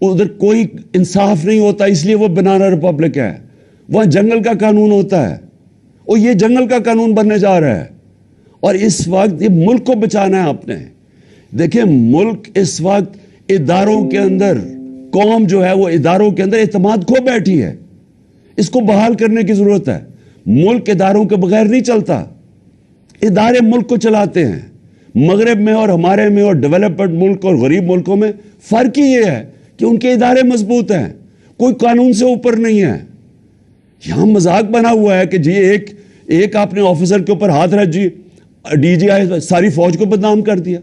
ادھر کوئی انصاف نہیں ہوتا، اس لیے وہ بنانا ریپبلک ہے. وہاں جنگل کا قانون ہوتا ہے، اور یہ جنگل کا قانون بننے جا رہا ہے. اور اس وقت یہ ملک کو بچانا ہے آپ نے. دیکھیں ملک اس وقت اداروں کے اندر، قوم جو ہے وہ اداروں کے اندر اعتماد کھو بیٹھی ہے. اس کو بحال کرنے کی ضرورت ہے. ملک اداروں کے بغیر نہیں چلتا، ادارے ملک کو چلاتے ہیں. مغرب میں اور ہمارے میں اور ڈیولپڈ ملک اور غریب ملکوں میں فرق ہی یہ ہے کہ ان کے ادارے مضبوط ہیں، کوئی قانون سے اوپر نہیں ہے. یہاں مذاق بنا ہوا ہے کہ جی ایک آپ نے آفیسر کے اوپر ہاتھ رکھ جی ڈی جی آئی ساری فوج کو بدنام کر دیا.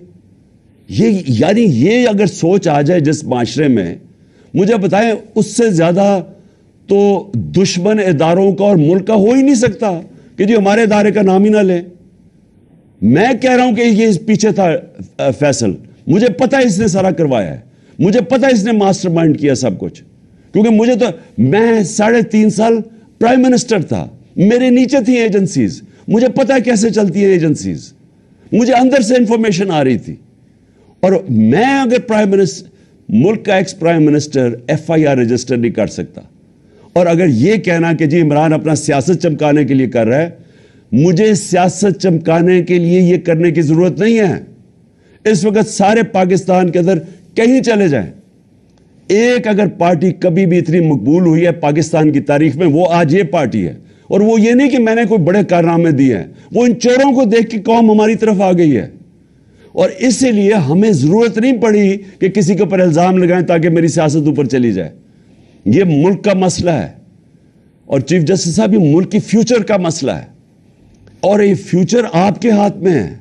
یعنی یہ اگر سوچ آ جائے جس معاشرے میں، مجھے بتائیں اس سے زیادہ تو دشمن اداروں کا اور ملک کا ہو ہی نہیں سکتا کہ جی ہمارے ادارے کا نام ہی نہ لیں. میں کہہ رہا ہوں کہ یہ پیچھے تھا فیصل، مجھے پتا اس نے سارا کروایا ہے، مجھے پتا اس نے ماسٹر مائنڈ کیا سب کچھ. کیونکہ مجھے تو، میں 3.5 سال پرائم منسٹر تھا، میرے نیچے تھی ایجنسیز، مجھے پتا کیسے چلتی ہیں ایجنسیز، مجھے اندر سے انفارمیشن آ رہی تھی. اور میں اگر پرائم منسٹر، ملک کا ex prime minister FIR register نہیں کر سکتا، اور اگر یہ کہنا کہ جی عمران اپنا سیاست چمکانے کے لیے کر رہا ہے، مجھے سیاست چمکانے کے لیے یہ کرنے کی ضرورت نہیں ہے. اس وقت سارے پاکستان کے اندر کہیں چلے جائیں، ایک اگر پارٹی کبھی بھی اتنی مقبول ہوئی ہے پاکستان کی تاریخ میں، وہ آج یہ پارٹی ہے. اور وہ یہ نہیں کہ میں نے کوئی بڑے کارنامے دیے ہیں، وہ ان چوروں کو دیکھ کے قوم ہماری طرف آ گئی ہے. اور اسی لیے ہمیں ضرورت نہیں پڑی کہ کسی کے اوپر الزام لگائیں تاکہ میری سیاست اوپر چلی جائے. یہ ملک کا مسئلہ ہے، اور چیف جسٹس صاحب یہ ملک کی فیوچر کا مسئلہ ہے، اور یہ فیوچر آپ کے ہاتھ میں ہے.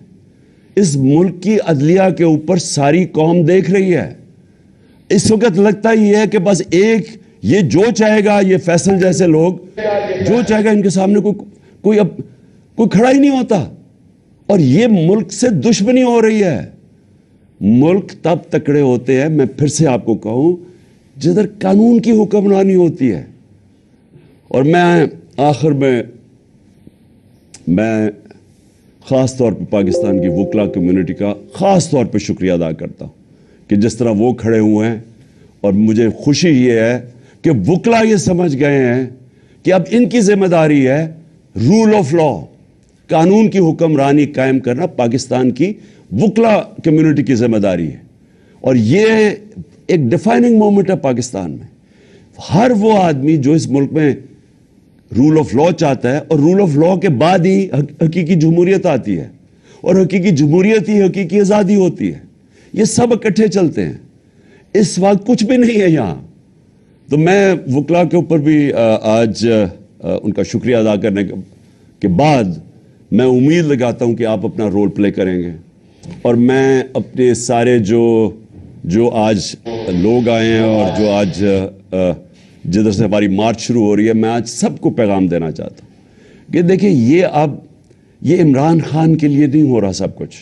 اس ملک کی عدلیہ کے اوپر ساری قوم دیکھ رہی ہے. اس وقت لگتا یہ ہے کہ بس ایک یہ جو چاہے گا، یہ فیصل جیسے لوگ جو چاہے گا، ان کے سامنے کوئی کھڑا ہی نہیں ہوتا. اور یہ ملک سے دشمنی ہو رہی ہے. ملک تب تکڑے ہوتے ہیں، میں پھر سے آپ کو کہوں، جدھر قانون کی حکمرانی ہوتی ہے. اور میں آخر میں خاص طور پہ پاکستان کی وکلا کمیونٹی کا خاص طور پہ شکریہ ادا کرتا ہوں کہ جس طرح وہ کھڑے ہوئے ہیں. اور مجھے خوشی یہ ہے کہ وکلا یہ سمجھ گئے ہیں کہ اب ان کی ذمہ داری ہے رول آف لا، قانون کی حکمرانی قائم کرنا پاکستان کی وکلا کمیونٹی کی ذمہ داری ہے. اور یہ ایک ڈیفائننگ مومنٹ ہے پاکستان میں. ہر وہ آدمی جو اس ملک میں رول آف لا چاہتا ہے، اور رول آف لا کے بعد ہی حقیقی جمہوریت آتی ہے، اور حقیقی جمہوریت ہی حقیقی آزادی ہوتی ہے. یہ سب اکٹھے چلتے ہیں. اس وقت کچھ بھی نہیں ہے یہاں. تو میں وکلا کے اوپر بھی آج ان کا شکریہ ادا کرنے کے بعد میں امید لگاتا ہوں کہ آپ اپنا رول پلے کریں گے. اور میں اپنے سارے جو آج لوگ آئے ہیں اور جو آج جدھر سے ہماری مارچ شروع ہو رہی ہے، میں آج سب کو پیغام دینا چاہتا ہوں کہ دیکھیں یہ عمران خان کے لیے نہیں ہو رہا سب کچھ،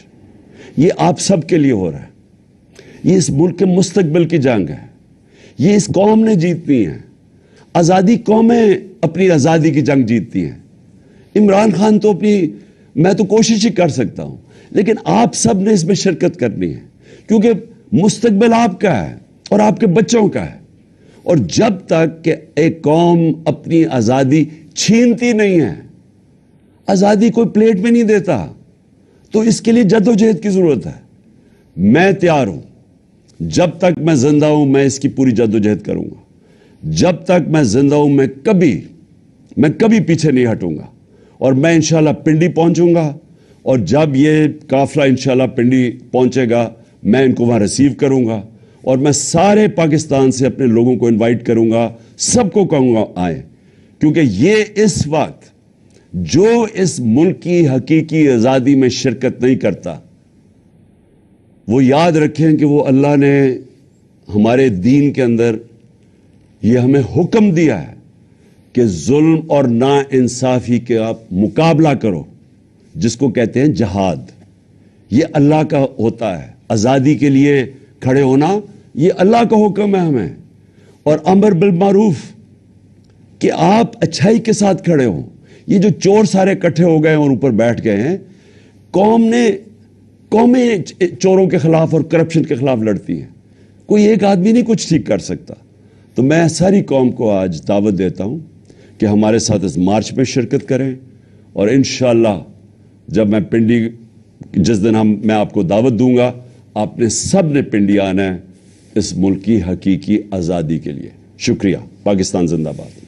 یہ آپ سب کے لیے ہو رہا ہے. یہ اس ملک کے مستقبل کی جنگ ہے. یہ اس قوم نے جیتنی ہے. آزادی قومیں اپنی آزادی کی جنگ جیتتی ہیں. عمران خان تو میں تو کوشش ہی کر سکتا ہوں، لیکن آپ سب نے اس میں شرکت کرنی ہے، کیونکہ مستقبل آپ کا ہے اور آپ کے بچوں کا ہے. اور جب تک کہ ایک قوم اپنی آزادی چھینتی نہیں ہے، آزادی کوئی پلیٹ میں نہیں دیتا، تو اس کے لیے جدوجہد کی ضرورت ہے. میں تیار ہوں، جب تک میں زندہ ہوں میں اس کی پوری جدوجہد کروں گا. جب تک میں زندہ ہوں میں کبھی پیچھے نہیں ہٹوں گا. اور میں انشاءاللہ پنڈی پہنچوں گا، اور جب یہ قافلہ انشاءاللہ پنڈی پہنچے گا میں ان کو وہاں ریسیو کروں گا، اور میں سارے پاکستان سے اپنے لوگوں کو انوائٹ کروں گا، سب کو کہوں گا آئیں. کیونکہ یہ اس وقت جو اس ملک کی حقیقی آزادی میں شرکت نہیں کرتا، وہ یاد رکھیں کہ وہ اللہ نے ہمارے دین کے اندر یہ ہمیں حکم دیا ہے کہ ظلم اور نا انصافی کے آپ مقابلہ کرو، جس کو کہتے ہیں جہاد. یہ اللہ کا ہوتا ہے. آزادی کے لیے کھڑے ہونا یہ اللہ کا حکم ہے ہمیں. اور امر بالمعروف کہ آپ اچھائی کے ساتھ کھڑے ہوں. یہ جو چور سارے اکٹھے ہو گئے اور اوپر بیٹھ گئے ہیں، قومیں چوروں کے خلاف اور کرپشن کے خلاف لڑتی ہیں. کوئی ایک آدمی نہیں کچھ ٹھیک کر سکتا. تو میں ساری قوم کو آج دعوت دیتا ہوں کہ ہمارے ساتھ اس مارچ میں شرکت کریں, اور انشاءاللہ جب میں پنڈی, جس دن میں آپ کو دعوت دوں گا, آپ نے سب نے پنڈی آنا ہے اس ملک کی حقیقی آزادی کے لیے. شکریہ. پاکستان زندہ باد.